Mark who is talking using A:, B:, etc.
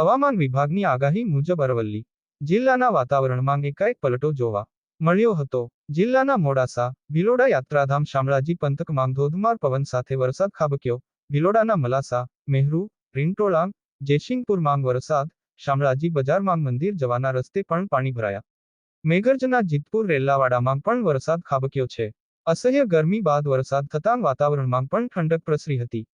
A: હવામાન વિભાગની આગાહી મુજબ અરવલ્લી જિલ્લાના વાતાવરણમાં એકાએક પલટો જોવા મળ્યો હતો। જિલ્લાના મોડાસા ભિલોડા યાત્રાધામ શામળાજી પંથકમાં ધોધમાર પવન સાથે વરસાદ ખાબક્યો। ભિલોડાના મલાસા મેહરુ રીંટોળા જેસિંગપુરમાં વરસાદ, શામળાજી બજારમાં મંદિર જવાના રસ્તે પણ પાણી ભરાયા। મેઘરજના જીતપુર રેલાવાડામાં પણ વરસાદ ખાબક્યો છે। અસહ્ય ગરમી બાદ વરસાદ થતાં વાતાવરણમાં પણ ઠંડક પ્રસરી હતી।